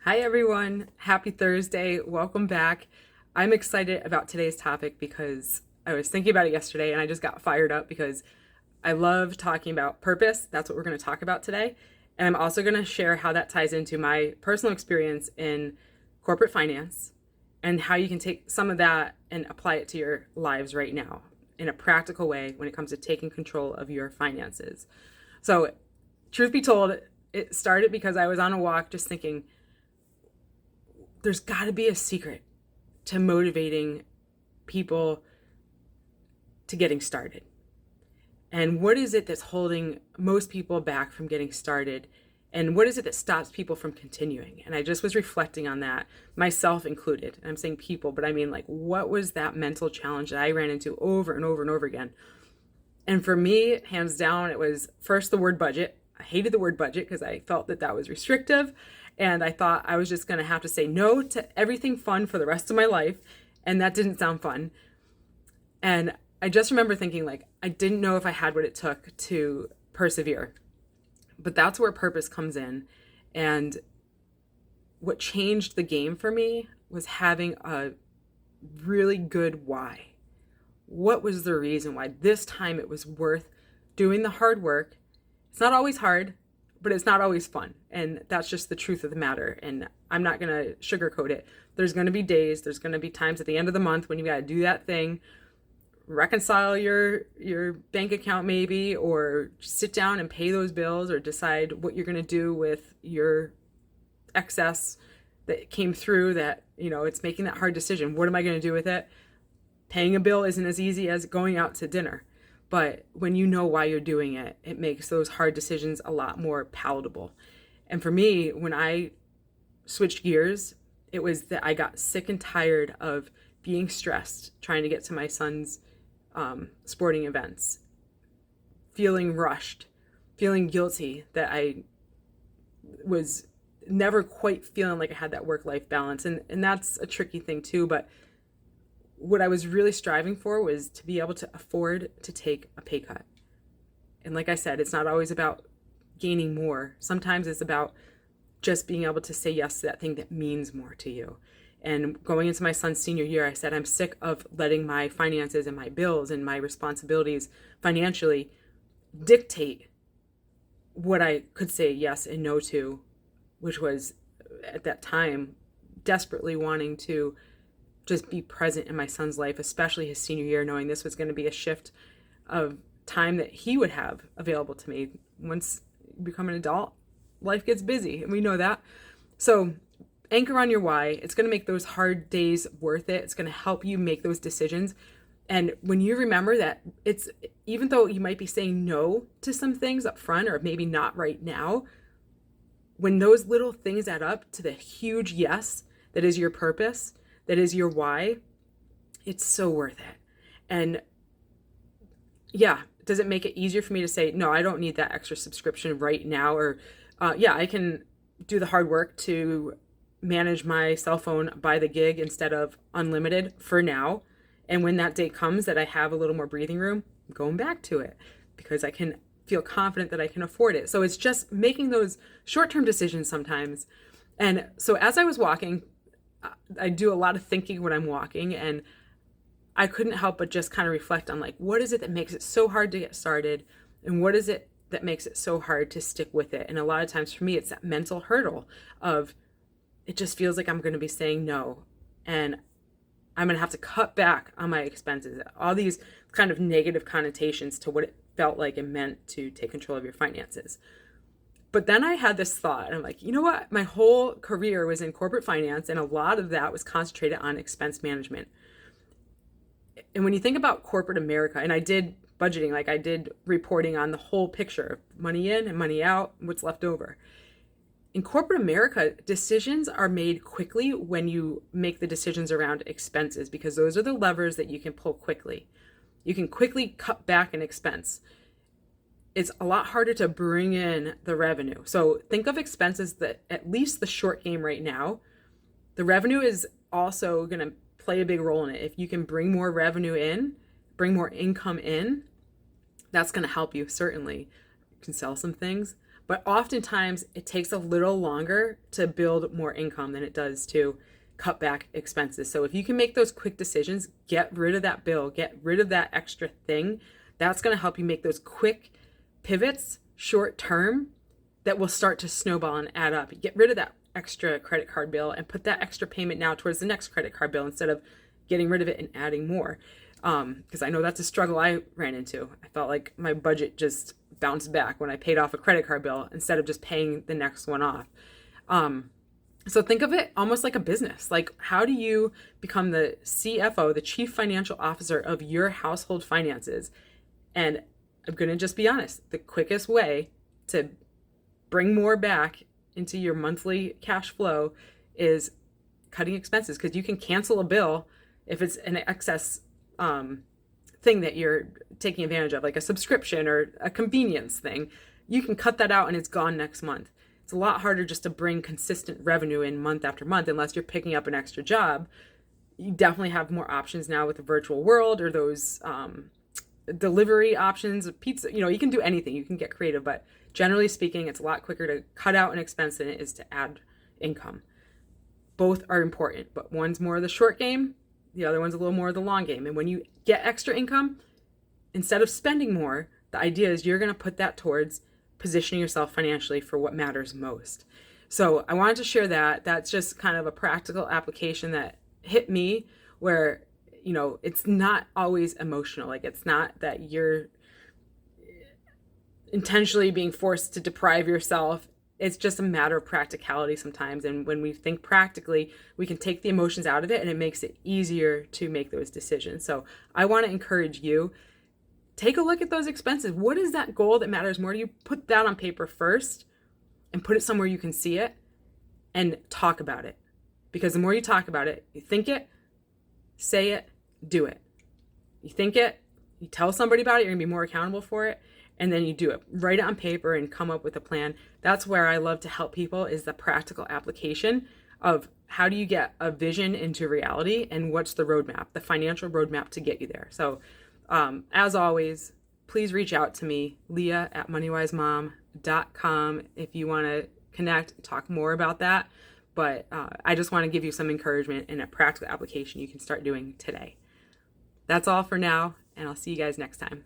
Hi, everyone. Happy Thursday. Welcome back. I'm excited about today's topic because I was thinking about it yesterday and I just got fired up because I love talking about purpose. That's what we're going to talk about today. And I'm also going to share how that ties into my personal experience in corporate finance and how you can take some of that and apply it to your lives right now in a practical way when it comes to taking control of your finances. So, truth be told, it started because I was on a walk just thinking, there's got to be a secret to motivating people to getting started. And what is it that's holding most people back from getting started? And what is it that stops people from continuing? And I just was reflecting on that, myself included. I'm saying people, but I mean, like, what was that mental challenge that I ran into over and over and over again? And for me, hands down, it was first the word budget. I hated the word budget because I felt that that was restrictive. And I thought I was just going to have to say no to everything fun for the rest of my life. And that didn't sound fun. And I just remember thinking, like, I didn't know if I had what it took to persevere. But that's where purpose comes in. And what changed the game for me was having a really good why. What was the reason why this time it was worth doing the hard work? It's not always hard, but it's not always fun. And that's just the truth of the matter. And I'm not going to sugarcoat it. There's going to be days, there's going to be times at the end of the month when you got to do that thing, reconcile your bank account maybe, or sit down and pay those bills, or decide what you're going to do with your excess that came through that, it's making that hard decision. What am I going to do with it? Paying a bill isn't as easy as going out to dinner. But when you know why you're doing it, it makes those hard decisions a lot more palatable. And for me, when I switched gears, it was that I got sick and tired of being stressed trying to get to my son's sporting events, feeling rushed, feeling guilty that I was never quite feeling like I had that work-life balance. And that's a tricky thing too, but what I was really striving for was to be able to afford to take a pay cut. And like I said, it's not always about gaining more. Sometimes it's about just being able to say yes to that thing that means more to you. And going into my son's senior year, I said, I'm sick of letting my finances and my bills and my responsibilities financially dictate what I could say yes and no to, which was at that time desperately wanting to just be present in my son's life, especially his senior year, knowing this was going to be a shift of time that he would have available to me. Once you become an adult, life gets busy, and we know that. So anchor on your why. It's going to make those hard days worth it. It's going to help you make those decisions. And when you remember that it's, even though you might be saying no to some things up front, or maybe not right now, when those little things add up to the huge yes that is your purpose, that is your why, it's so worth it. And yeah, does it make it easier for me to say, no, I don't need that extra subscription right now? Or yeah, I can do the hard work to manage my cell phone by the gig instead of unlimited for now. And when that day comes that I have a little more breathing room, I'm going back to it because I can feel confident that I can afford it. So it's just making those short-term decisions sometimes. And so as I was walking, I do a lot of thinking when I'm walking, and I couldn't help but just kind of reflect on, like, what is it that makes it so hard to get started, and what is it that makes it so hard to stick with it? And a lot of times for me, it's that mental hurdle of, it just feels like I'm going to be saying no, and I'm going to have to cut back on my expenses. All these kind of negative connotations to what it felt like it meant to take control of your finances. But then I had this thought, and I'm like, you know what? My whole career was in corporate finance, and a lot of that was concentrated on expense management. And when you think about corporate America, and I did budgeting, like I did reporting on the whole picture, money in and money out, what's left over. In corporate America, decisions are made quickly when you make the decisions around expenses, because those are the levers that you can pull quickly. You can quickly cut back an expense. It's a lot harder to bring in the revenue. So think of expenses that, at least the short game right now, the revenue is also going to play a big role in it. If you can bring more revenue in, bring more income in, that's going to help you, certainly. You can sell some things. But oftentimes it takes a little longer to build more income than it does to cut back expenses. So if you can make those quick decisions, get rid of that bill, get rid of that extra thing, that's going to help you make those quick pivots short term that will start to snowball and add up. Get rid of that extra credit card bill and put that extra payment now towards the next credit card bill instead of getting rid of it and adding more. Because I know that's a struggle I ran into. I felt like my budget just bounced back when I paid off a credit card bill instead of just paying the next one off. So think of it almost like a business. Like, how do you become the CFO, the chief financial officer of your household finances? And I'm going to just be honest, the quickest way to bring more back into your monthly cash flow is cutting expenses, because you can cancel a bill if it's an excess thing that you're taking advantage of, like a subscription or a convenience thing. You can cut that out and it's gone next month. It's a lot harder just to bring consistent revenue in month after month unless you're picking up an extra job. You definitely have more options now with the virtual world or those delivery options, pizza. You can do anything. You can get creative, but generally speaking, it's a lot quicker to cut out an expense than it is to add income. Both are important, but one's more of the short game, the other one's a little more of the long game. And when you get extra income, instead of spending more, the idea is you're going to put that towards positioning yourself financially for what matters most. So I wanted to share that. That's just kind of a practical application that hit me where, it's not always emotional. Like, it's not that you're intentionally being forced to deprive yourself. It's just a matter of practicality sometimes. And when we think practically, we can take the emotions out of it and it makes it easier to make those decisions. So I want to encourage you, take a look at those expenses. What is that goal that matters more to you? Put that on paper first and put it somewhere you can see it and talk about it. Because the more you talk about it, you think it, say it, do it. You think it, you tell somebody about it, you're going to be more accountable for it. And then you do it. Write it on paper and come up with a plan. That's where I love to help people, is the practical application of how do you get a vision into reality and what's the roadmap, the financial roadmap to get you there. So as always, please reach out to me, leah@moneywisemom.com, if you want to connect, talk more about that. But I just want to give you some encouragement and a practical application you can start doing today. That's all for now, and I'll see you guys next time.